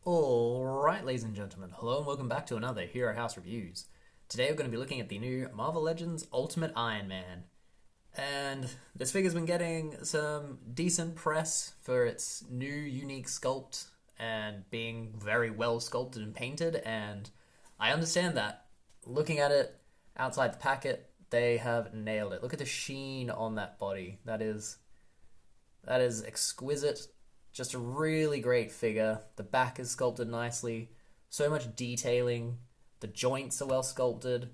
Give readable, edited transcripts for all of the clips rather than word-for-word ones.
Alright, ladies and gentlemen, hello and welcome back to another Hero House Reviews. Today we're going to be looking at the new Marvel Legends Ultimate Iron Man. And this figure's been getting some decent press for its new unique sculpt and being very well sculpted and painted, and I understand that. Looking at it outside the packet, they have nailed it. Look at the sheen on that body. That is exquisite. Just a really great figure. The back is sculpted nicely. So much detailing. The joints are well sculpted.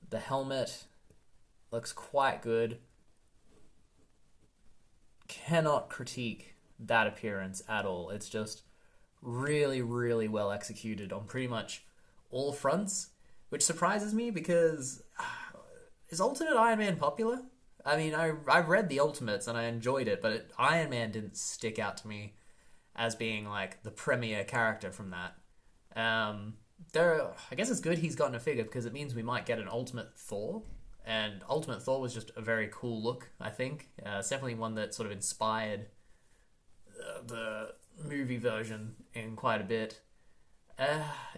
The helmet looks quite good. Cannot critique that appearance at all. It's just really, really well executed on pretty much all fronts, which surprises me because is Ultimate Iron Man popular? I mean, I read the Ultimates and I enjoyed it, but Iron Man didn't stick out to me as being like the premier character from that. I guess it's good he's gotten a figure because it means we might get an Ultimate Thor, and Ultimate Thor was just a very cool look. I think it's definitely one that sort of inspired the movie version in quite a bit.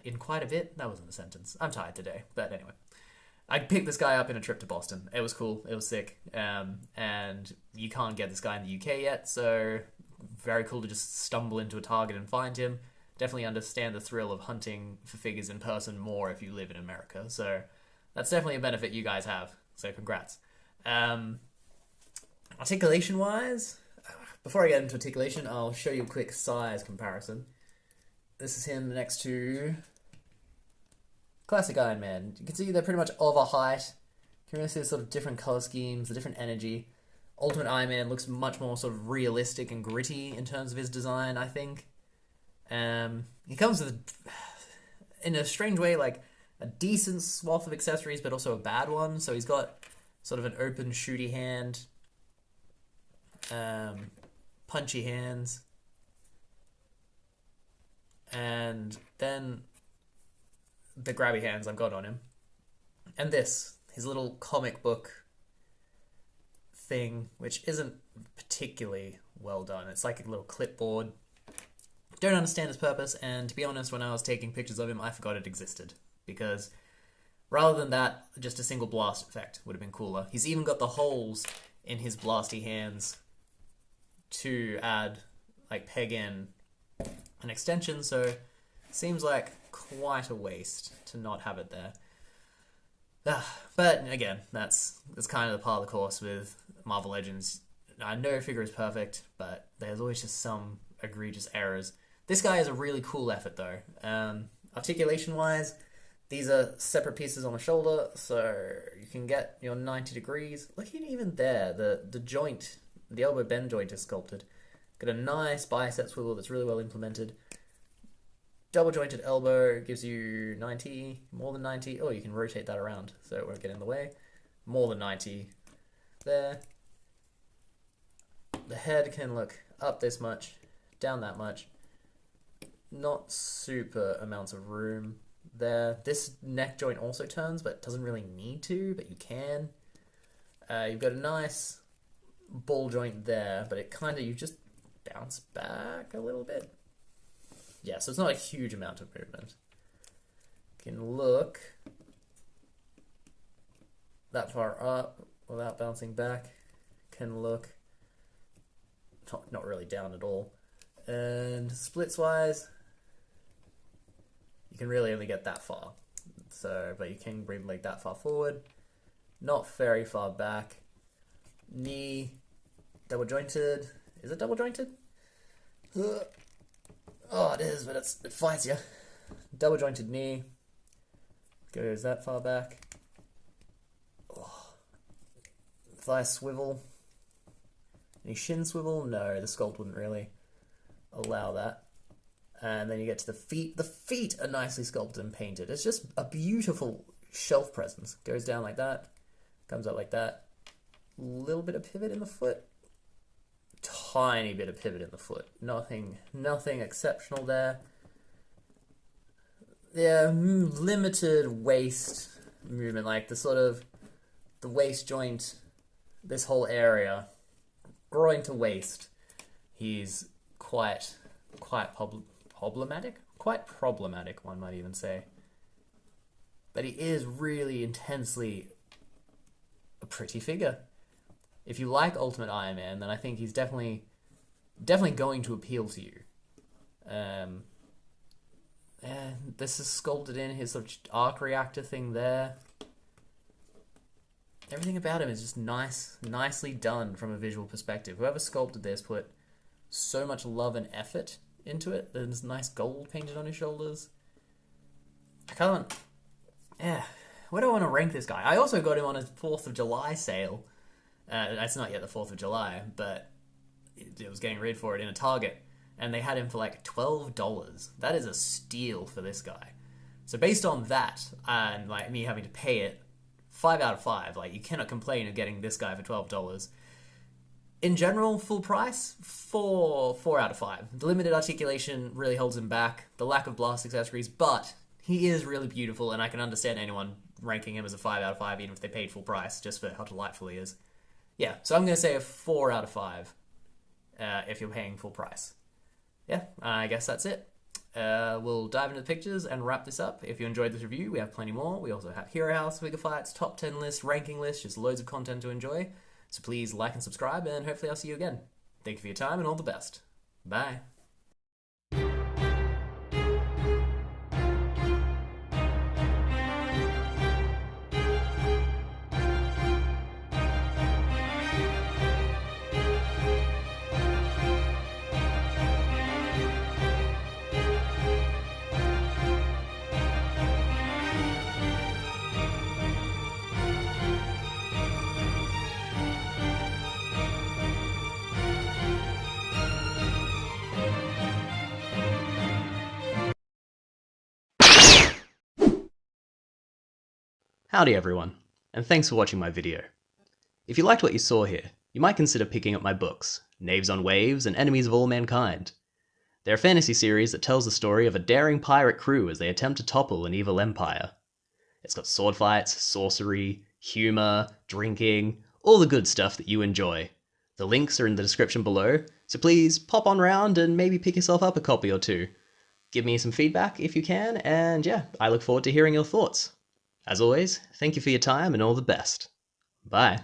In quite a bit? That wasn't a sentence. I'm tired today, but anyway. I picked this guy up in a trip to Boston. It was cool. It was sick. And you can't get this guy in the UK yet, so very cool to just stumble into a Target and find him. Definitely understand the thrill of hunting for figures in person more if you live in America. So that's definitely a benefit you guys have. So congrats. Articulation-wise, before I get into articulation, I'll show you a quick size comparison. This is him next to classic Iron Man. You can see they're pretty much of a height. You can really see the sort of different color schemes, the different energy. Ultimate Iron Man looks much more sort of realistic and gritty in terms of his design, I think. He comes with, in a strange way, like a decent swath of accessories, but also a bad one. So he's got sort of an open, shooty hand, punchy hands, and then the grabby hands I've got on him. And his little comic book thing, which isn't particularly well done. It's like a little clipboard. Don't understand its purpose, and to be honest, when I was taking pictures of him, I forgot it existed. Because rather than that, just a single blast effect would have been cooler. He's even got the holes in his blasty hands to add, like, peg in an extension, so seems like quite a waste to not have it there. But again, that's kind of the part of the course with Marvel Legends. No figure is perfect, but there's always just some egregious errors. This guy is a really cool effort though. Articulation-wise, these are separate pieces on the shoulder, so you can get your 90 degrees. Look at even there, the joint, the elbow bend joint is sculpted. Got a nice bicep swivel that's really well implemented. Double jointed elbow gives you 90, more than 90. Oh, you can rotate that around so it won't get in the way. More than 90 there. The head can look up this much, down that much. Not super amounts of room there. This neck joint also turns, but doesn't really need to, but you can. You've got a nice ball joint there, but it kind of, you just bounce back a little bit. Yeah, so it's not a huge amount of movement. You can look that far up without bouncing back. Can look not really down at all. And splits-wise, you can really only get that far. So, but you can bring like that far forward. Not very far back. Knee, double jointed. Is it double jointed? Oh, it is, but it fights you. Double jointed knee. Goes that far back. Oh. Thigh swivel. Any shin swivel? No, the sculpt wouldn't really allow that. And then you get to the feet. The feet are nicely sculpted and painted. It's just a beautiful shelf presence. Goes down like that. Comes up like that. Little bit of pivot in the foot. Tiny bit of pivot in the foot. Nothing exceptional there. Yeah, limited waist movement, like the waist joint, this whole area, groin to waist. He's quite problematic. Quite problematic, one might even say. But he is really intensely a pretty figure. If you like Ultimate Iron Man, then I think he's definitely going to appeal to you. This is sculpted in his sort of arc reactor thing there. Everything about him is just nicely done from a visual perspective. Whoever sculpted this put so much love and effort into it. There's nice gold painted on his shoulders. I can't... Yeah. Where do I want to rank this guy? I also got him on a 4th of July sale. It's not yet the 4th of July, but it was getting ready for it in a Target. And they had him for like $12. That is a steal for this guy. So based on that, and like me having to pay it, 5 out of 5. Like, you cannot complain of getting this guy for $12. In general, full price, 4 out of 5. The limited articulation really holds him back. The lack of blast accessories, but he is really beautiful, and I can understand anyone ranking him as a 5 out of 5, even if they paid full price, just for how delightful he is. Yeah, so I'm going to say a 4 out of 5 if you're paying full price. Yeah, I guess that's it. We'll dive into the pictures and wrap this up. If you enjoyed this review, we have plenty more. We also have Hero House, figure fights, top 10 lists, ranking lists, just loads of content to enjoy. So please like and subscribe, and hopefully I'll see you again. Thank you for your time, and all the best. Bye. Howdy everyone, and thanks for watching my video. If you liked what you saw here, you might consider picking up my books, Knaves on Waves and Enemies of All Mankind. They're a fantasy series that tells the story of a daring pirate crew as they attempt to topple an evil empire. It's got sword fights, sorcery, humour, drinking, all the good stuff that you enjoy. The links are in the description below, so please pop on round and maybe pick yourself up a copy or two. Give me some feedback if you can, and yeah, I look forward to hearing your thoughts. As always, thank you for your time and all the best. Bye.